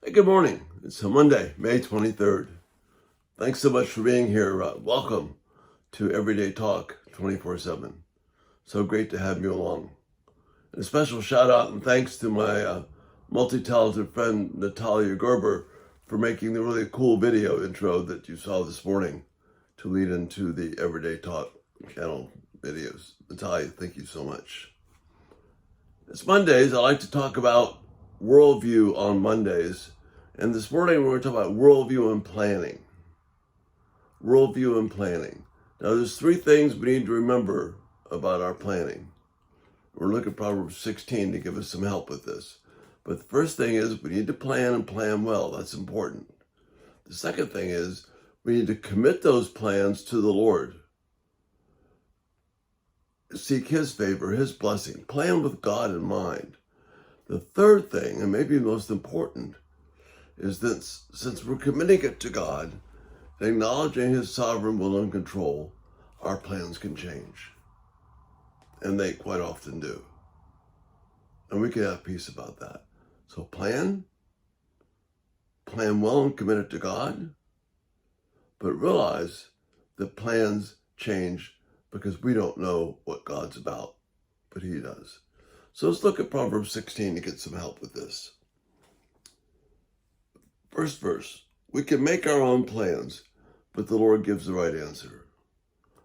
Hey, good morning. It's a Monday, May 23rd. Thanks so much for being here. Welcome to Everyday Talk 24/7. So great to have you along. And a special shout out and thanks to my multi-talented friend Natalia Gerber for making the really cool video intro that you saw this morning to lead into the Everyday Talk channel videos. Natalia, thank you so much. It's Mondays. I like to talk about worldview on Mondays. And this morning we're going to talk about worldview and planning. Worldview and planning. Now there's three things we need to remember about our planning. We're looking at Proverbs 16 to give us some help with this. But the first thing is we need to plan and plan well. That's important. The second thing is we need to commit those plans to the Lord. Seek His favor, His blessing. Plan with God in mind. The third thing, and maybe the most important, is that since we're committing it to God, and acknowledging His sovereign will and control, our plans can change. And they quite often do. And we can have peace about that. So plan well and commit it to God, but realize that plans change because we don't know what God's about, but He does. So let's look at Proverbs 16 to get some help with this. First verse, we can make our own plans, but the Lord gives the right answer.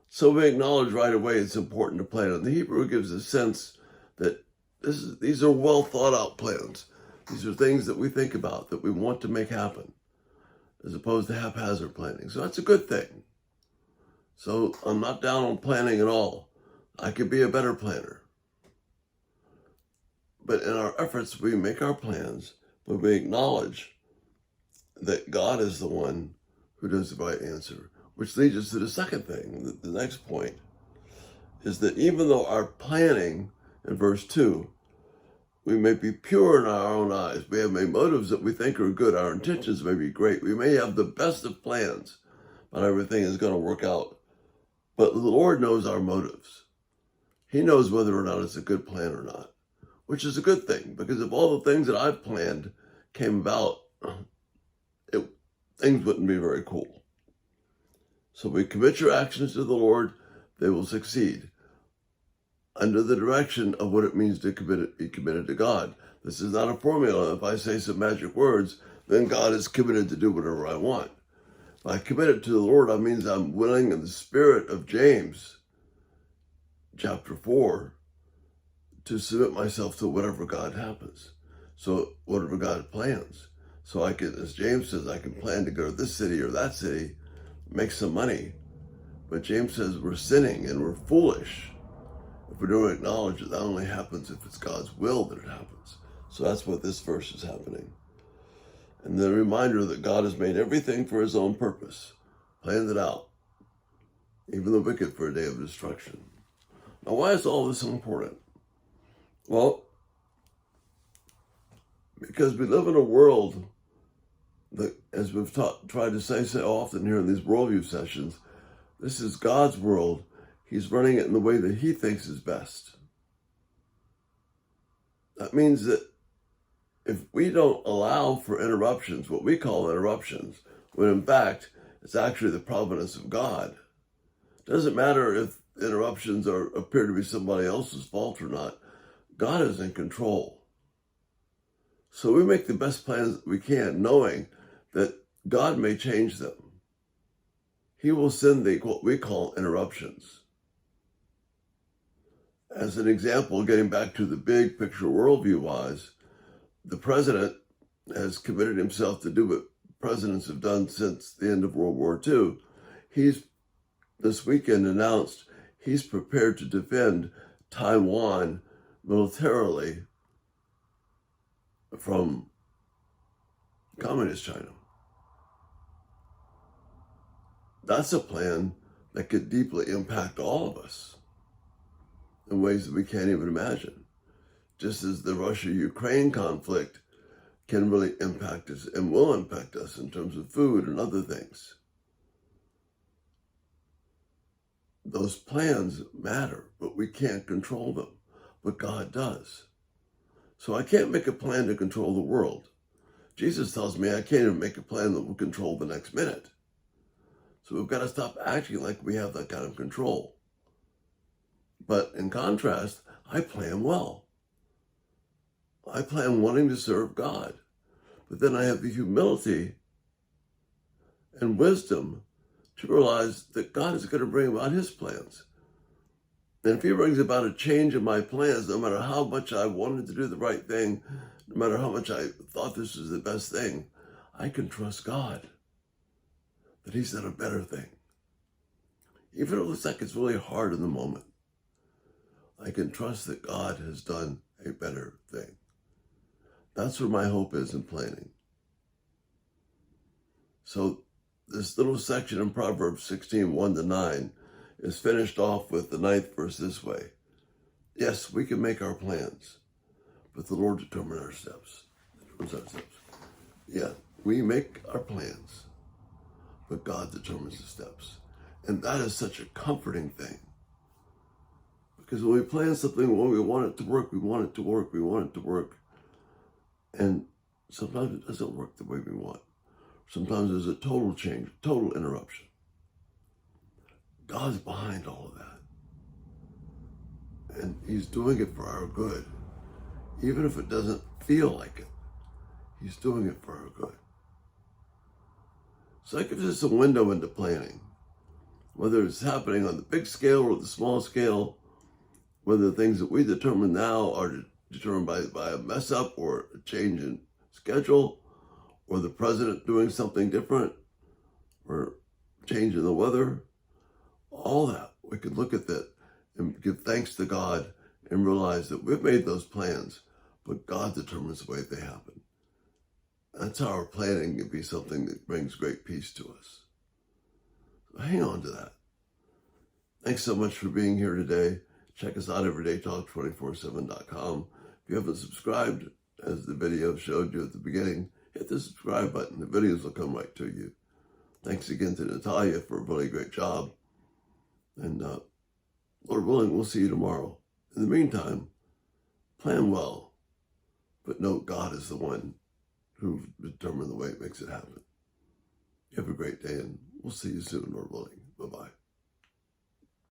So we acknowledge right away it's important to plan. And the Hebrew gives a sense that these are well thought out plans. These are things that we think about, that we want to make happen, as opposed to haphazard planning. So that's a good thing. So I'm not down on planning at all. I could be a better planner. But in our efforts, we make our plans, but we acknowledge that God is the one who does the right answer, which leads us to the second thing. The next point is that even though our planning, in verse 2, we may be pure in our own eyes, we have made motives that we think are good, our intentions may be great, we may have the best of plans, but everything is going to work out. But the Lord knows our motives. He knows whether or not it's a good plan or not, which is a good thing, because if all the things that I've planned came about, things wouldn't be very cool. So we commit your actions to the Lord, they will succeed under the direction of what it means to be committed to God. This is not a formula. If I say some magic words, then God is committed to do whatever I want. If I commit it to the Lord, that means I'm willing in the spirit of James, chapter 4, to submit myself to whatever God happens. So whatever God plans. So I can, as James says, I can plan to go to this city or that city, make some money. But James says we're sinning and we're foolish if we don't acknowledge that only happens if it's God's will that it happens. So that's what this verse is happening. And the reminder that God has made everything for His own purpose, planned it out, even the wicked for a day of destruction. Now, why is all this so important? Well, because we live in a world that, as we've tried to say so often here in these worldview sessions, this is God's world. He's running it in the way that He thinks is best. That means that if we don't allow for interruptions, what we call interruptions, when in fact it's actually the providence of God, it doesn't matter if interruptions appear to be somebody else's fault or not. God is in control. So we make the best plans that we can, knowing that God may change them. He will send what we call interruptions. As an example, getting back to the big picture worldview-wise, the president has committed himself to do what presidents have done since the end of World War II. He's this weekend announced he's prepared to defend Taiwan militarily from communist China. That's a plan that could deeply impact all of us in ways that we can't even imagine. Just as the Russia-Ukraine conflict can really impact us and will impact us in terms of food and other things. Those plans matter, but we can't control them. But God does. So I can't make a plan to control the world. Jesus tells me I can't even make a plan that will control the next minute. So we've got to stop acting like we have that kind of control. But in contrast, I plan well. I plan wanting to serve God. But then I have the humility and wisdom to realize that God is going to bring about his plans. And if he brings about a change in my plans, no matter how much I wanted to do the right thing, no matter how much I thought this was the best thing, I can trust God that he's done a better thing. Even if it looks like it's really hard in the moment, I can trust that God has done a better thing. That's where my hope is in planning. So this little section in Proverbs 16, 1-9 is finished off with the 9th verse this way. Yes, we can make our plans, but the Lord determines our steps. Yeah, we make our plans, but God determines the steps. And that is such a comforting thing. Because when we plan something, when we want it to work, we want it to work, we want it to work. And sometimes it doesn't work the way we want. Sometimes there's a total change, total interruption. God's behind all of that. And he's doing it for our good. Even if it doesn't feel like it, he's doing it for our good. So that gives us a window into planning. Whether it's happening on the big scale or the small scale, whether the things that we determine now are determined by a mess up or a change in schedule, or the president doing something different, or change in the weather, all that, we can look at that and give thanks to God and realize that we've made those plans, but God determines the way they happen. That's how our planning can be something that brings great peace to us. So hang on to that. Thanks so much for being here today. Check us out everydaytalk247.com. If you haven't subscribed, as the video showed you at the beginning, hit the subscribe button. The videos will come right to you. Thanks again to Natalia for a really great job. And Lord willing, we'll see you tomorrow. In the meantime, plan well, but know God is the one who determined the way it makes it happen. You have a great day, and we'll see you soon, Lord willing. Bye-bye.